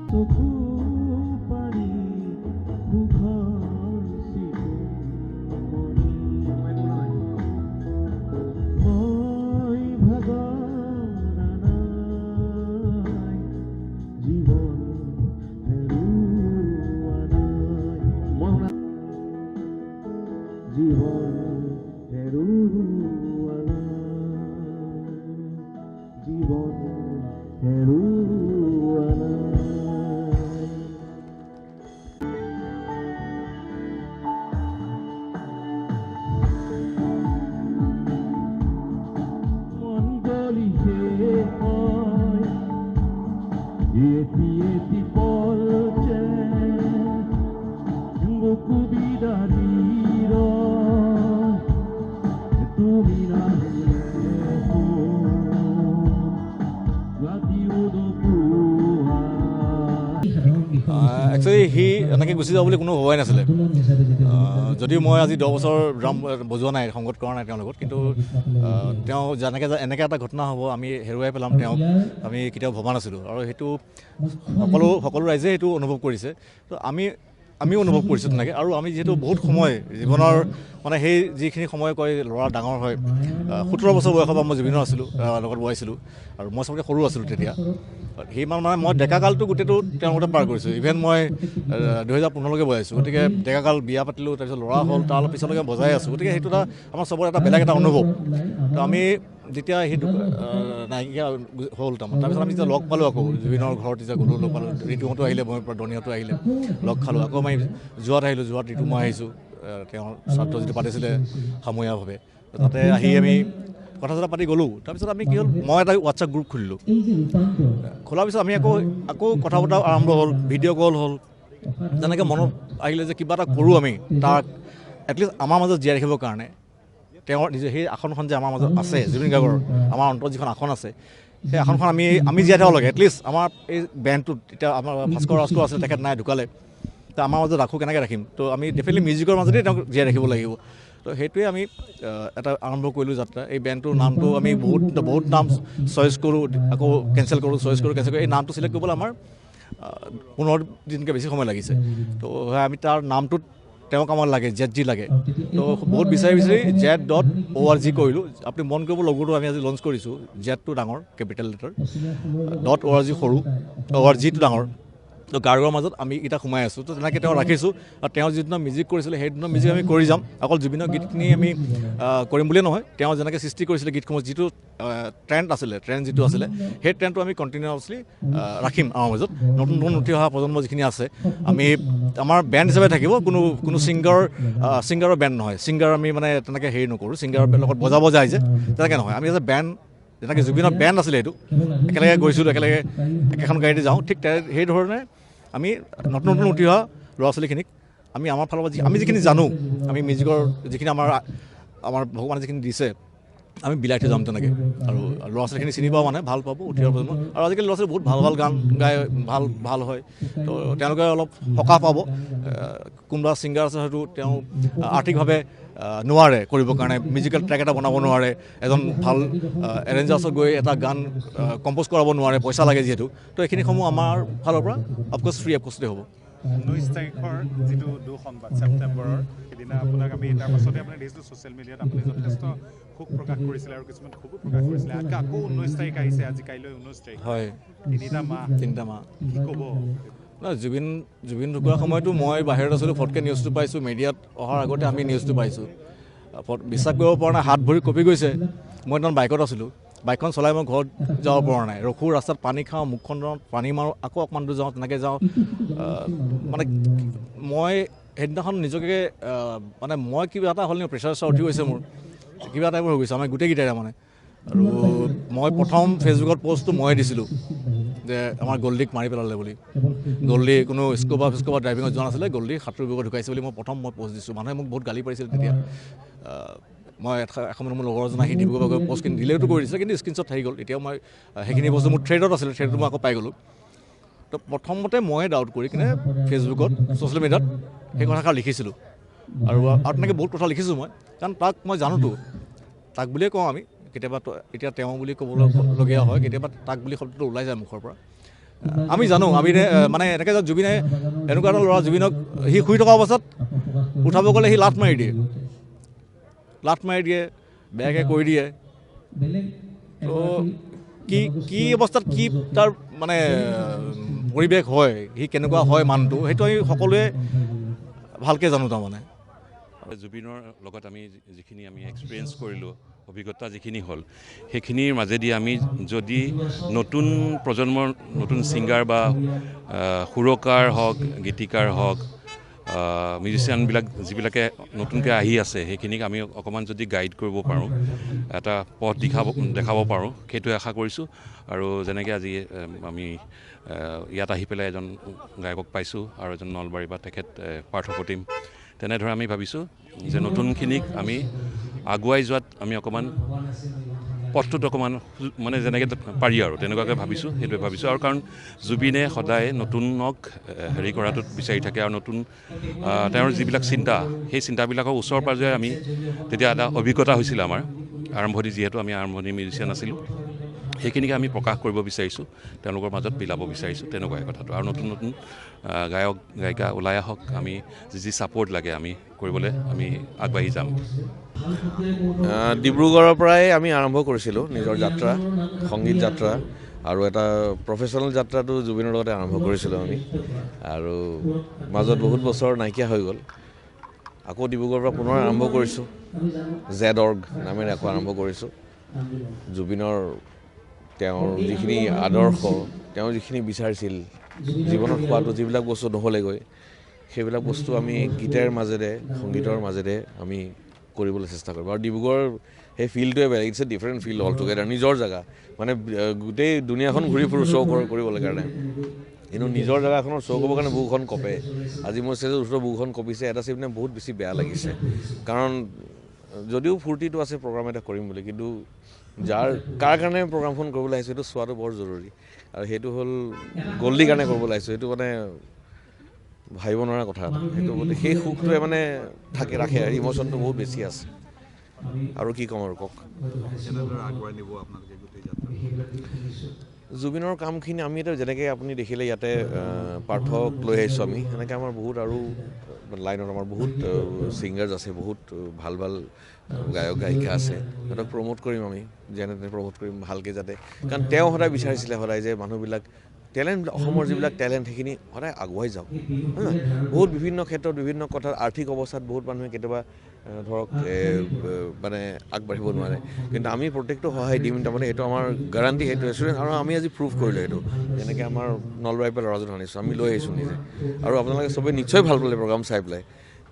চকু পাৰি মুখৰ চিকুমনি মই ভাগৰা নাই জীৱন হেৰুৱা নাই জীৱন হেৰুৱা নাই জীৱন হেৰুৱা নাই মন গলি হয় এটি পলছে বুকু বিদাৰিৰ তুমি নাহিলে একচুৱেলি সি এনেকৈ গুচি যাব বুলি কোনো ভবাই নাছিলে যদিও মই আজি 10 বছৰ ড্ৰাম বজোৱা নাই সংগত কৰা নাই তেওঁৰ লগত কিন্তু তেওঁ যেনেকৈ এনেকৈ এটা ঘটনা হ'ব আমি হেৰুৱাই পেলাম তেওঁক আমি কেতিয়াও ভবা নাছিলোঁ আৰু সেইটো সকলো ৰাইজে সেইটো অনুভৱ কৰিছে তো আমিও অনুভৱ কৰিছোঁ তেনেকৈ আৰু আমি যিহেতু বহুত সময় জীৱনৰ মানে সেই যিখিনি সময় কয় ল'ৰা ডাঙৰ হয় 17 বছৰ বয়সৰ পৰা মই জুবিনৰ আছিলোঁ লগত বহিছিলোঁ আৰু মই চবতকৈ সৰু আছিলোঁ তেতিয়া সিমান মানে মই ডেকাকালটো গোটেইটো তেওঁৰ লগতে পাৰ কৰিছোঁ ইভেন মই 2015লৈকে বজাইছোঁ গতিকে ডেকাকাল বিয়া পাতিলোঁ তাৰপিছত ল'ৰা হ'ল তাৰ পিছলৈকে বজাই আছোঁ গতিকে সেইটো এটা আমাৰ চবৰে এটা বেলেগ এটা অনুভৱ তো আমি যেতিয়া সেই নাইকিয়া হ'ল তাৰপিছত আমি যেতিয়া লগ পালোঁ আকৌ জুবিনৰ ঘৰত যেতিয়া গ'লোঁ লগ পালোঁ ঋতুহঁতো আহিলে মই দনীহঁতো আহিলে লগ খালোঁ আকৌ মই যোৱাত আহিলোঁ যোৱাত ঋতু মই আহিছোঁ তেওঁৰ শ্ৰাদ্ধ যিটো পাতিছিলে সামূহিকভাৱে তাতে আহি আমি কথা চথা পাতি গ'লোঁ তাৰপিছত আমি কি হ'ল মই এটা হোৱাটছআপ গ্ৰুপ খুলিলোঁ খোলাৰ পিছত আমি আকৌ কথা বতৰা আৰম্ভ হ'ল ভিডিঅ' কল হ'ল তেনেকৈ মনত আহিলে যে কিবা এটা কৰোঁ আমি তাক এটলিষ্ট আমাৰ মাজত জীয়াই ৰাখিবৰ কাৰণে তেওঁৰ নিজে সেই আসনখন যে আমাৰ মাজত আছে জুবিন গাৰ্গৰ আমাৰ অন্তৰত যিখন আসন আছে সেই আসনখন আমি জীয়াই থাকিব লাগে এটলিষ্ট আমাৰ এই বেণ্ডটোত এতিয়া আমাৰ ভাস্কৰ ৰাজকোঁৱৰ আছিলে তেখেত নাই ঢুকালে তো আমাৰ মাজত ৰাখোঁ কেনেকৈ ৰাখিম তো আমি ডেফিনেটলি মিউজিকৰ মাজতেই তেওঁক জীয়াই ৰাখিব লাগিব তো সেইটোৱে আমি এটা আৰম্ভ কৰিলোঁ যাত্ৰা এই বেণ্ডটোৰ নামটো আমি বহুত নাম চইচ কৰোঁ আকৌ কেঞ্চেল কৰোঁ এই নামটো চিলেক্ট কৰিবলৈ আমাৰ 15 দিনকৈ বেছি সময় লাগিছে তো আমি তাৰ নামটোত তেওঁক আমাৰ লাগে ZG লাগে তো বহুত বিচাৰি Z.org কৰিলোঁ আপুনি মন কৰিব লগোটো আমি আজি লঞ্চ কৰিছোঁ জেডটো ডাঙৰ কেপিটেল লেটাৰ .org সৰু ORGটো ডাঙৰ তো গাৰ্গৰ মাজত আমি এতিয়া সোমাই আছোঁ তো তেনেকৈ তেওঁ ৰাখিছোঁ আৰু তেওঁ যিদিনা মিউজিক কৰিছিলে সেইদিনা মিউজিক আমি কৰি যাম অকল জুবিনৰ গীতখিনি আমি কৰিম বুলিয়ে নহয় তেওঁ যেনেকৈ সৃষ্টি কৰিছিলে গীতসমূহ যিটো ট্ৰেণ্ড যিটো আছিলে সেই ট্ৰেণ্ডটো আমি কণ্টিনিউৱাছলি ৰাখিম আমাৰ মাজত নতুন উঠি অহা প্ৰজন্ম যিখিনি আছে আমি আমাৰ বেণ্ড হিচাপে থাকিব কোনো ছিংগাৰৰ বেণ্ড নহয় ছিংগাৰ আমি মানে তেনেকৈ হেৰি নকৰোঁ ছিংগাৰৰ লগত বজাব যায় যে তেনেকৈ নহয় আমি এজ এ বেণ্ড যেনেকৈ জুবিনৰ বেণ্ড আছিলে এইটো একেলগে গৈছিলোঁ একেলগে একেখন গাড়ীতে যাওঁ ঠিক সেই ধৰণে আমি নতুন উঠি অহা ল'ৰা ছোৱালীখিনিক আমি আমাৰ ফালৰ পৰা আমি যিখিনি জানো আমি মিউজিকৰ যিখিনি আমাৰ ভগৱানে যিখিনি দিছে আমি বিলাই থৈ যাম তেনেকৈ আৰু ল'ৰা ছোৱালীখিনি চিনি পাওঁ মানে ভাল পাব উঠি অহা প্ৰজন্ম আৰু আজিকালি ল'ৰা ছোৱালী বহুত ভাল গান গায় ভাল হয় তো তেওঁলোকে অলপ সকাহ পাব কোনোবা ছিংগাৰ আছে হয়তো তেওঁ আৰ্থিকভাৱে নোৱাৰে কৰিবৰ কাৰণে মিউজিকেল ট্ৰেক এটা বনাব নোৱাৰে এজন ভাল এৰেঞ্জাৰ্ছত গৈ এটা গান কম্প'জ কৰাব নোৱাৰে পইচা লাগে যিহেতু তো এইখিনিসমূহ আমাৰ ফালৰ পৰা অফক'ৰ্ছ ফ্ৰী অফক'ৰ্ছতে হ'ব 19 তাৰিখৰ যিটো দুঃসংবাদ ছেপ্টেম্বৰৰ সেইদিনা আপোনাক আমি তাৰ পাছতে আপুনি দেখিছিলোঁ ছ'চিয়েল মিডিয়াত আপুনি যথেষ্ট শোক প্ৰকাশ কৰিছিলে আৰু কিছুমান শোকো প্ৰকাশ কৰিছিলে আকৌ 19 তাৰিখ আহিছে আজি কাইলৈ 19 তাৰিখ হয় তিনিটা মাহ কি ক'ব জুবিন ঢুকোৱাৰ সময়তো মই বাহিৰত আছিলোঁ ফটকৈ নিউজটো পাইছোঁ মিডিয়াত অহাৰ আগতে আমি নিউজটো পাইছোঁ বিশ্বাস কৰিব পৰা নাই হাত ভৰি কঁপি গৈছে মই একদম বাইকত আছিলোঁ বাইকখন চলাই মই ঘৰত যাব পৰা নাই ৰখোঁ ৰাস্তাত পানী খাওঁ মুখখন পানী মাৰোঁ আকৌ অকণমান দূৰ যাওঁ তেনেকৈ যাওঁ মানে মই সেইদিনাখন নিজকে মানে মই কিবা এটা হ'ল নি প্ৰেছাৰ উঠি গৈছে মোৰ কিবা টাইপৰ হৈ গৈছে আমাৰ গোটেইকেইটাই মানে আৰু মই প্ৰথম ফেচবুকত পষ্টটো ময়ে দিছিলোঁ যে আমাৰ গল্ডিক মাৰি পেলালে বুলি গল্ডি কোনো স্কুবা ড্ৰাইভিঙত যোৱা নাছিলে গল্ডি সাঁতুৰিব ঢুকাইছে বুলি মই পষ্ট দিছোঁ মানুহে মোক বহুত গালি পাৰিছিল তেতিয়া মই এখন মোৰ লগৰ এজন আহি ডিব্ৰুগড় গৈ পষ্টখিনি ডিলেটো কৰি দিছে কিন্তু স্ক্ৰীণশ্বট থাকি গ'ল এতিয়াও মই সেইখিনি বস্তু মোৰ থ্ৰেডত আছিলে থ্ৰেডটো মই আকৌ পাই গ'লোঁ তো প্ৰথমতে ময়ে ডাউট কৰি কিনে ফেচবুকত ছ'চিয়েল মিডিয়াত সেই কথাষাৰ লিখিছিলোঁ আৰু তেনেকৈ বহুত কথা লিখিছোঁ মই কাৰণ তাক মই জানোতো তাক বুলিয়ে কওঁ আমি কেতিয়াবা এতিয়া তেওঁ বুলি ক'বলগীয়া হয় কেতিয়াবা তাক বুলি শব্দটো ওলাই যায় মুখৰ পৰা আমি জানো আমিনে মানে এনেকৈ জুবিনে এনেকুৱা এটা ল'ৰা জুবিনক সি শুই থকা অৱস্থাত উঠাব গ'লে সি লাট মাৰি দিয়ে বেয়াকৈ কৰি দিয়ে তো কি অৱস্থাত কি তাৰ মানে পৰিৱেশ হয় সি কেনেকুৱা হয় মানুহটো সেইটো আমি সকলোৱে ভালকৈ জানো তাৰমানে জুবিনৰ লগত আমি যিখিনি এক্সপিৰিয়েঞ্চ কৰিলোঁ অভিজ্ঞতা যিখিনি হ'ল সেইখিনিৰ মাজেদি আমি যদি নতুন প্ৰজন্মৰ নতুন ছিংগাৰ বা সুৰকাৰ হওক গীতিকাৰ হওক মিউজিচিয়ানবিলাক যিবিলাকে নতুনকৈ আহি আছে সেইখিনিক আমি অকণমান যদি গাইড কৰিব পাৰোঁ এটা পথ দেখাব পাৰোঁ সেইটোৱে আশা কৰিছোঁ আৰু যেনেকৈ আজি আমি ইয়াত আহি পেলাই এজন গায়কক পাইছোঁ আৰু এজন নলবাৰী বা তেখেত পাৰ্থপ্ৰতিম তেনেদৰে আমি ভাবিছোঁ যে নতুনখিনিক আমি আগুৱাই যোৱাত আমি অকণমান পথটোত অকণমান মানে যেনেকৈ পাৰি আৰু তেনেকুৱাকৈ ভাবিছোঁ সেইটোৱে ভাবিছোঁ আৰু কাৰণ জুবিনে সদায় নতুনক হেৰি কৰাটোত বিচাৰি থাকে আৰু নতুন তেওঁৰ যিবিলাক চিন্তা সেই চিন্তাবিলাকৰ ওচৰ পাজৰে আমি তেতিয়া এটা অভিজ্ঞতা হৈছিল আমাৰ আৰম্ভণি যিহেতু আমি আৰম্ভণি মিউজিচিয়ান আছিলোঁ সেইখিনিকে আমি প্ৰকাশ কৰিব বিচাৰিছোঁ তেওঁলোকৰ মাজত বিলাব বিচাৰিছোঁ তেনেকুৱাই কথাটো আৰু নতুন নতুন গায়ক গায়িকা ওলাই আহক আমি যি ছাপোৰ্ট লাগে আমি কৰিবলৈ আমি আগবাঢ়ি যাম ডিব্ৰুগড়ৰ পৰাই আমি আৰম্ভ কৰিছিলোঁ নিজৰ যাত্ৰা সংগীত যাত্ৰা আৰু এটা প্ৰফেশ্যনেল যাত্ৰাটো জুবিনৰ লগতে আৰম্ভ কৰিছিলোঁ আমি আৰু মাজত বহুত বছৰ নাইকিয়া হৈ গ'ল আকৌ ডিব্ৰুগড়ৰ পৰা পুনৰ আৰম্ভ কৰিছোঁ জেড অৰ্গ নামেৰে আকৌ আৰম্ভ কৰিছোঁ জুবিনৰ তেওঁৰ যিখিনি আদৰ্শ তেওঁ যিখিনি বিচাৰিছিল জীৱনত হোৱাটো যিবিলাক বস্তু নহ'লেগৈ সেইবিলাক বস্তু আমি গীতৰ মাজেৰে সংগীতৰ মাজেৰে আমি কৰিবলৈ চেষ্টা কৰিম আৰু ডিব্ৰুগড়ৰ সেই ফিল্ডটোৱে বেলেগ it's a different field altogether নিজৰ জেগা মানে গোটেই দুনিয়াখন ঘূৰি ফুৰোঁ শ্ব' কৰিবলৈ কাৰণে কিন্তু নিজৰ জেগাখনৰ শ্ব' কৰিবৰ কাৰণে বুকুখন কঁপে আজি মোৰ ষ্টেজত ওচৰৰ বুকুখন কঁপিছে এটা চিপ মানে বহুত বেছি বেয়া লাগিছে কাৰণ যদিও ফূৰ্তিটো আছে প্ৰগ্ৰাম এটা কৰিম বুলি কিন্তু কাৰ কাৰণে প্ৰগ্ৰামখন কৰিবলৈ আহিছোঁ সেইটো চোৱাটো বৰ জৰুৰী আৰু সেইটো হ'ল গল্ডিৰ কাৰণে কৰিবলৈ আহিছোঁ সেইটো মানে ভাবিব নোৱাৰা কথা এটা সেইটো সেই সুখটোৱে মানে ৰাখে আৰু ইম'শ্যনটো বহুত বেছি আছে আৰু কি ক'ম আৰু কওক জুবিনৰ কামখিনি আমি এতিয়া যেনেকৈ আপুনি দেখিলে ইয়াতে পাৰ্থক লৈ আহিছোঁ আমি সেনেকৈ আমাৰ বহুত আৰু লাইনত আমাৰ বহুত ছিংগাৰ্ছ আছে বহুত ভাল ভাল গায়ক গায়িকা আছে সিহঁতক প্ৰমোট কৰিম আমি যেনে তেনে প্ৰমোট কৰিম ভালকৈ যাতে কাৰণ তেওঁ সদায় বিচাৰিছিলে সদায় যে মানুহবিলাক টেলেণ্ট অসমৰ যিবিলাক টেলেণ্ট সেইখিনি সদায় আগুৱাই যাওক বহুত বিভিন্ন ক্ষেত্ৰত বিভিন্ন কথাত আৰ্থিক অৱস্থাত বহুত মানুহে কেতিয়াবা ধৰক মানে আগবাঢ়িব নোৱাৰে কিন্তু আমি প্ৰত্যেকটো সহায় দিম তাৰমানে এইটো আমাৰ গেৰাণ্টি সেইটো ৰেষ্টুৰেণ্ট আৰু আমি আজি প্ৰুভ কৰিলোঁ সেইটো যেনেকৈ আমাৰ নলবাৰীৰ পৰা ল'ৰাজন আনিছোঁ আমি লৈ আহিছোঁ নিজে আৰু আপোনালোকে চবেই নিশ্চয় ভাল পালে প্ৰগ্ৰাম চাই পেলাই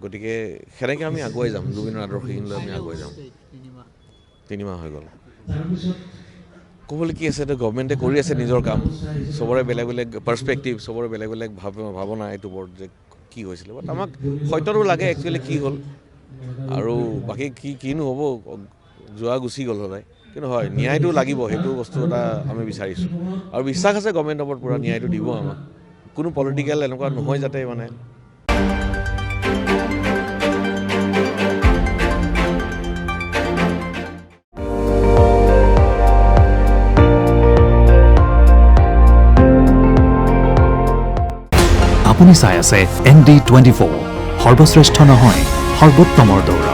গতিকে সেনেকৈ আমি আগুৱাই যাম জুবিনৰ আদৰ্শখিনি লৈ আমি আগুৱাই যাম 3 মাহ হৈ গ'ল ক'বলৈ কি আছে এইটো গভৰ্ণমেণ্টে কৰি আছে নিজৰ কাম চবৰে বেলেগ বেলেগ পাৰ্চপেক্টিভ চবৰে বেলেগ বেলেগ ভাৱনা এইটো ওপৰত যে কি হৈছিলে বাট আমাক সত্যটো লাগে একচুৱেলি কি হ'ল আৰু বাকী কিনো হ'ব যোৱা গুচি গ'ল সদায় কিন্তু হয় ন্যায়টো লাগিব সেইটো বস্তু এটা আমি বিচাৰিছোঁ আৰু বিশ্বাস আছে গভৰ্ণমেণ্টৰ ওপৰত পূৰা ন্যায়টো দিব আমাক কোনো পলিটিকেল এনেকুৱা নহয় যাতে মানে আপুনি চাই আছে ND24 সৰ্বশ্ৰেষ্ঠ নহয় সৰ্বোত্তমৰ দৌৰা